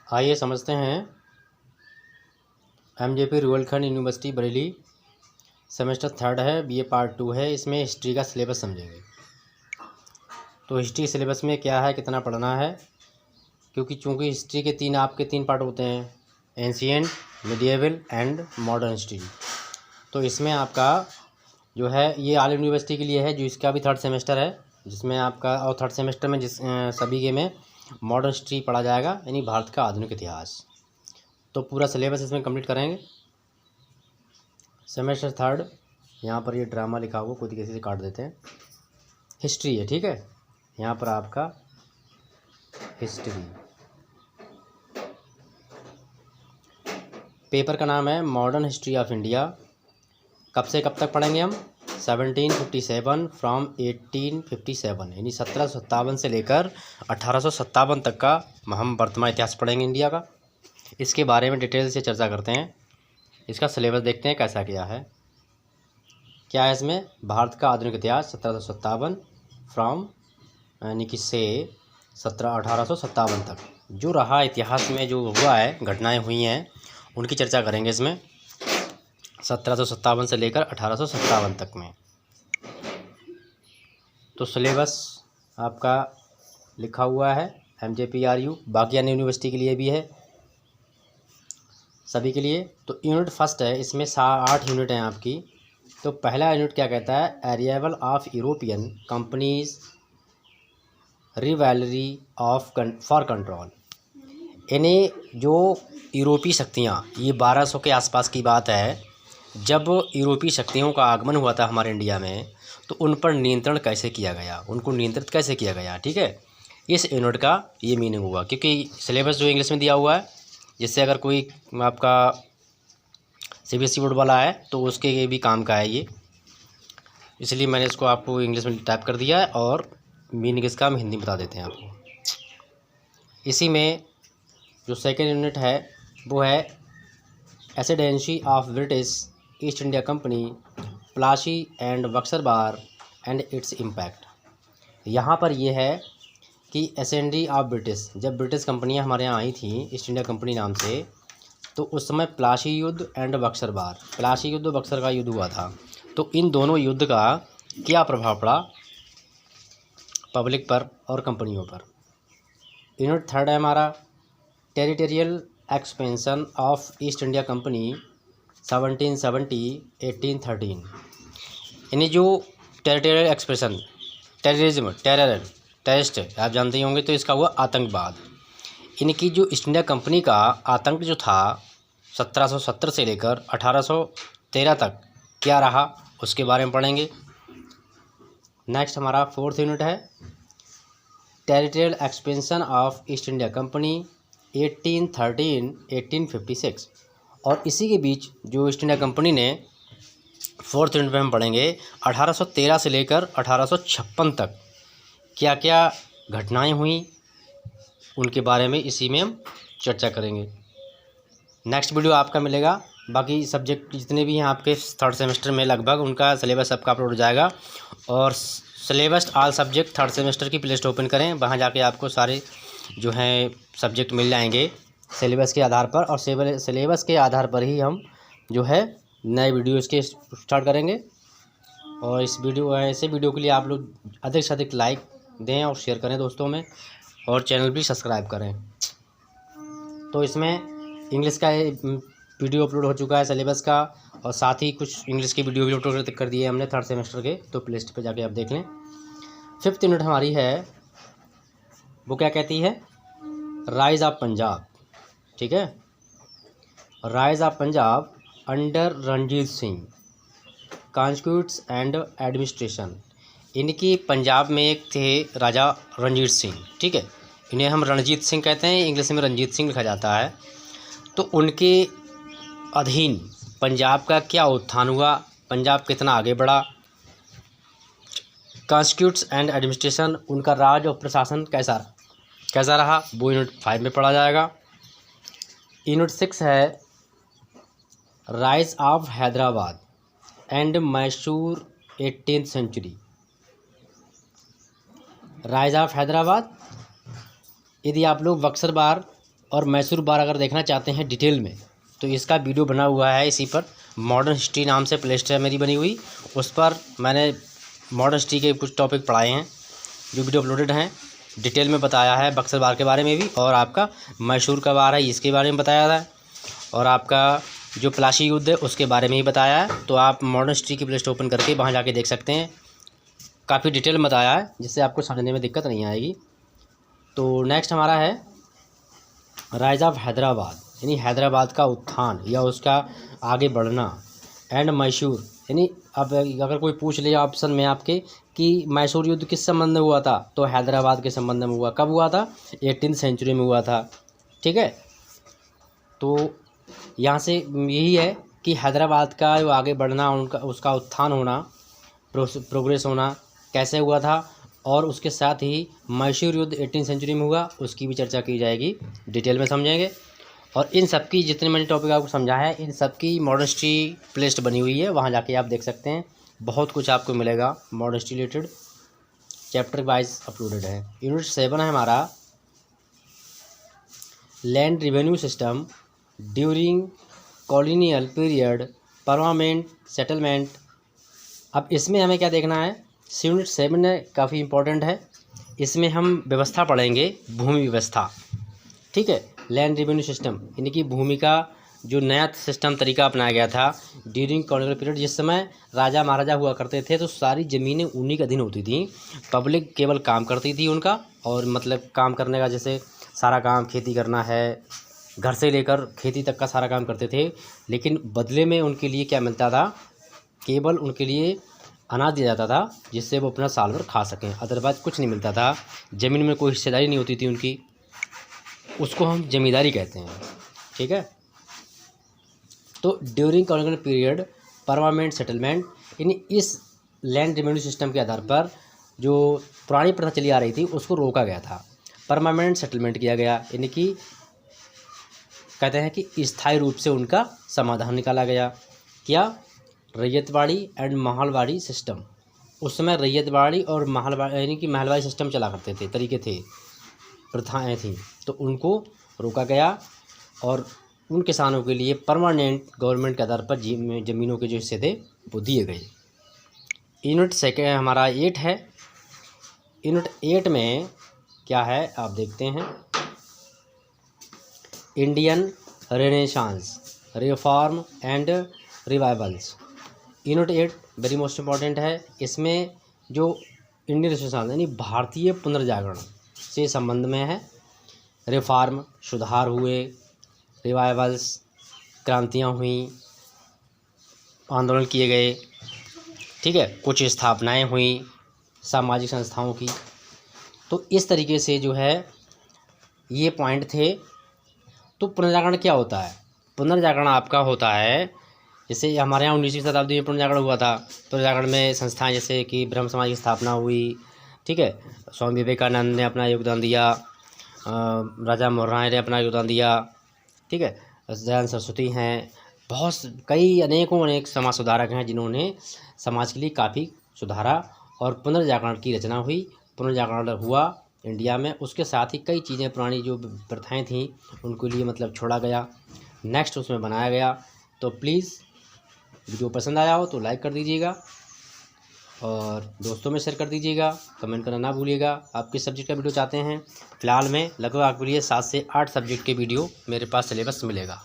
आइए समझते हैं MJP Rohilkhand university Bareilly semester 3 है, बीए पार्ट 2 है। इसमें हिस्ट्री का सिलेबस समझेंगे। तो हिस्ट्री सिलेबस में क्या है, कितना पढ़ना है, क्योंकि चूँकि हिस्ट्री के तीन पार्ट होते हैं, ancient, medieval and modern history. तो इसमें आपका जो है ये ऑल यूनिवर्सिटी के लिए है, जो इसका भी 3rd सेमेस्टर है, जिसमें आपका और 3rd सेमेस्टर में सभी के में मॉडर्न हिस्ट्री पढ़ा जाएगा, यानी भारत का आधुनिक इतिहास। तो पूरा सिलेबस इसमें कंप्लीट करेंगे। सेमेस्टर 3rd, यहाँ पर ये ड्रामा लिखा हुआ खुद किसी से काट देते हैं, हिस्ट्री है, ठीक है। यहाँ पर आपका हिस्ट्री पेपर का नाम है मॉडर्न हिस्ट्री ऑफ इंडिया। कब से कब तक पढ़ेंगे हम? 1757 फ्रॉम 1857, यानी 1757 से लेकर 1857 तक का हम वर्तमान इतिहास पढ़ेंगे इंडिया का। इसके बारे में डिटेल से चर्चा करते हैं। इसका सिलेबस देखते हैं कैसा क्या है। क्या है इसमें? भारत का आधुनिक इतिहास 1757 फ्रॉम यानी कि से 1857 तक जो रहा इतिहास में जो हुआ है, घटनाएं हुई हैं, उनकी चर्चा करेंगे इसमें 1757 से लेकर 1857 तक में। तो सिलेबस आपका लिखा हुआ है MJPRU, बाकी अन्य यूनिवर्सिटी के लिए भी है, सभी के लिए। तो यूनिट फर्स्ट है, इसमें 8 यूनिट हैं आपकी। तो पहला यूनिट क्या कहता है? Arrival of European companies rivalry of for control, यानी जो यूरोपीय शक्तियाँ, ये 1200 के आसपास की बात है, जब यूरोपीय शक्तियों का आगमन हुआ था हमारे इंडिया में, तो उन पर नियंत्रण कैसे किया गया, उनको नियंत्रित कैसे किया गया, ठीक है। इस यूनिट का ये मीनिंग हुआ, क्योंकि सिलेबस जो इंग्लिश में दिया हुआ है, जिससे अगर कोई आपका CBSE बोर्ड वाला है तो उसके भी काम का है ये, इसलिए मैंने इसको आपको इंग्लिश में टाइप कर दिया है और मीनिंग इसका हम हिंदी में बता देते हैं आपको। इसी में जो सेकेंड यूनिट है वो है ascendancy of British East India company, Plassey and Buxar war and its impact. यहाँ पर ये है कि एसेंडी ऑफ ब्रिटिश, जब ब्रिटिश कंपनियाँ हमारे यहाँ आई थी ईस्ट इंडिया कंपनी नाम से, तो उस समय प्लासी युद्ध एंड बक्सर बार, प्लासी युद्ध बक्सर का युद्ध हुआ था। तो इन दोनों युद्ध का क्या प्रभाव पड़ा पब्लिक पर और कंपनियों पर। यूनिट 3rd है हमारा territorial expansion of east India company 1770-1813, यानी जो टेरिटोरियल एक्सपेंशन, टेररिज्म, टेररिस्ट आप जानते ही होंगे, तो इसका हुआ आतंकवाद। इनकी जो ईस्ट इंडिया कंपनी का आतंक जो था 1770 से लेकर 1813 तक क्या रहा, उसके बारे में पढ़ेंगे। नेक्स्ट हमारा 4th यूनिट है territorial expansion of east India company 1813-1856, और इसी के बीच जो ईस्ट इंडिया कंपनी ने 4th यूनिट में हम पढ़ेंगे 1813 से लेकर 1856 तक क्या क्या घटनाएं हुई, उनके बारे में इसी में हम चर्चा करेंगे। नेक्स्ट वीडियो आपका मिलेगा। बाकी सब्जेक्ट जितने भी हैं आपके 3rd सेमेस्टर में लगभग, उनका सिलेबस आपका अपलोड हो जाएगा। और syllabus all subject 3rd semester की प्लेलिस्ट ओपन करें, वहाँ जाके आपको सारे जो हैं सब्जेक्ट मिल जाएंगे सिलेबस के आधार पर, और सिलेबस के आधार पर ही हम जो है नए वीडियो इसके स्टार्ट करेंगे। और इस वीडियो ऐसे वीडियो के लिए आप लोग अधिक से अधिक लाइक दें और शेयर करें दोस्तों में, और चैनल भी सब्सक्राइब करें। तो इसमें इंग्लिश का वीडियो अपलोड हो चुका है सिलेबस का, और साथ ही कुछ इंग्लिश की वीडियो भी अपलोड कर दिए हमने 3rd सेमेस्टर के, तो प्लेलिस्ट पे जाके आप देख लें। 5th यूनिट हमारी है, वो क्या कहती है? राइज ऑफ पंजाब, ठीक है। Rise of Punjab under Ranjit Singh, constitutes and administration. इनकी पंजाब में एक थे राजा रणजीत सिंह, ठीक है, इन्हें हम रणजीत सिंह कहते हैं, इंग्लिश में रंजीत सिंह लिखा जाता है। तो उनके अधीन पंजाब का क्या उत्थान हुआ, पंजाब कितना आगे बढ़ा, कॉन्स्टिट्यूट्स एंड एडमिनिस्ट्रेशन, उनका राज और प्रशासन कैसा रहा, वो यूनिट 5 में पढ़ा जाएगा। यूनिट 6 है rise of Hyderabad and Mysore 18th century. Rise of Hyderabad, यदि आप लोग बक्सर बार और मैसूर बार अगर देखना चाहते हैं डिटेल में तो इसका वीडियो बना हुआ है इसी पर, मॉडर्न हिस्ट्री नाम से प्लेलिस्ट है मेरी बनी हुई, उस पर मैंने मॉडर्न हिस्ट्री के कुछ टॉपिक पढ़ाए हैं जो वीडियो अपलोडेड हैं। डिटेल में बताया है बक्सर बार के बारे में भी, और आपका मैसूर का बार है इसके बारे में बताया था, और आपका जो प्लासी युद्ध है उसके बारे में ही बताया है। तो आप मॉडर्न हिस्ट्री की प्लेलिस्ट ओपन करके वहाँ जाके देख सकते हैं, काफ़ी डिटेल में बताया है जिससे आपको समझने में दिक्कत नहीं आएगी। तो नेक्स्ट हमारा है राइज ऑफ हैदराबाद, यानी हैदराबाद का उत्थान या उसका आगे बढ़ना, एंड मैसूर, यानी अब अगर कोई पूछ ले ऑप्शन में आपके कि मैसूर युद्ध किस संबंध में हुआ था, तो हैदराबाद के संबंध में हुआ। कब हुआ था? 18वीं सेंचुरी में हुआ था। ठीक है, तो यहाँ से यही है कि हैदराबाद का जो आगे बढ़ना, उनका उसका उत्थान होना, प्रोग्रेस होना कैसे हुआ था, और उसके साथ ही मैसूर युद्ध 18वीं सेंचुरी में हुआ, उसकी भी चर्चा की जाएगी, डिटेल में समझेंगे। और इन सब की जितने मैंने टॉपिक आपको समझा है, इन सब की मॉडर्न हिस्ट्री प्लेलिस्ट बनी हुई है, वहाँ जाके आप देख सकते हैं, बहुत कुछ आपको मिलेगा modern history related, chapter wise uploaded है। यूनिट 7 है हमारा land revenue system during colonial period, permanent settlement. अब इसमें हमें क्या देखना है, यूनिट 7 काफ़ी इंपॉर्टेंट है, इसमें हम व्यवस्था पढ़ेंगे, भूमि व्यवस्था। ठीक है, लैंड रेवेन्यू सिस्टम यानी कि भूमि का जो नया सिस्टम तरीका अपनाया गया था ड्यूरिंग कॉलोनियल पीरियड। जिस समय राजा महाराजा हुआ करते थे तो सारी ज़मीनें उन्हीं के अधीन होती थी, पब्लिक केवल काम करती थी उनका, और मतलब काम करने का जैसे सारा काम खेती करना है, घर से लेकर खेती तक का सारा काम करते थे, लेकिन बदले में उनके लिए क्या मिलता था, केवल उनके लिए अनाज दिया जाता था जिससे वो अपना साल भर खा सकें, अदरवाइज कुछ नहीं मिलता था। ज़मीन में कोई हिस्सेदारी नहीं होती थी उनकी, उसको हम जमींदारी कहते हैं। ठीक है, तो during colonial period permanent settlement, यानी इस लैंड रेवेन्यू सिस्टम के आधार पर जो पुरानी प्रथा चली आ रही थी उसको रोका गया था, परमानेंट सेटलमेंट किया गया, यानी कि कहते हैं कि स्थायी रूप से उनका समाधान निकाला गया। क्या? Ryotwari and Mahalwari system. उस समय रैयतवाड़ी और महलवाड़ी यानी कि महलवाड़ी सिस्टम चला करते थे, तरीके थे, प्रथाएँ थीं, तो उनको रोका गया और उन किसानों के लिए परमानेंट गवर्नमेंट के आधार पर ज़मीनों के जो हिस्से थे वो दिए गए। यूनिट 2 हमारा 8 है। यूनिट 8 में क्या है आप देखते हैं, Indian renaissance, reform and revivals. Unit 8 very most important है। इसमें जो इंडियन रेनेसांस यानी भारतीय पुनर्जागरण से संबंध में है। रिफॉर्म सुधार हुए, रिवाइवल्स क्रांतियाँ हुई, आंदोलन किए गए। ठीक है, कुछ स्थापनाएं हुई सामाजिक संस्थाओं की। तो इस तरीके से जो है ये पॉइंट थे। तो पुनर्जागरण क्या होता है? पुनर्जागरण आपका होता है, जैसे हमारे यहाँ 19वीं शताब्दी में पुनर्जागरण हुआ था। पुनर्जागरण में संस्थाएं जैसे कि ब्रह्म समाज की स्थापना हुई। ठीक है, स्वामी विवेकानंद ने अपना योगदान दिया, राजा मोहन राय ने अपना योगदान दिया। ठीक है, दयानंद सरस्वती हैं, बहुत कई अनेक समाज सुधारक हैं जिन्होंने समाज के लिए काफ़ी सुधारा और पुनर्जागरण की रचना हुई, पुनर्जागरण हुआ इंडिया में। उसके साथ ही कई चीज़ें पुरानी जो प्रथाएं थीं उनके लिए मतलब छोड़ा गया, नेक्स्ट उसमें बनाया गया। तो प्लीज़ वीडियो पसंद आया हो तो लाइक कर दीजिएगा और दोस्तों में शेयर कर दीजिएगा, कमेंट करना ना भूलिएगा। आप किस सब्जेक्ट का वीडियो चाहते हैं? फ़िलहाल में लगभग आपके लिए 7 से 8 सब्जेक्ट के वीडियो मेरे पास सिलेबस मिलेगा।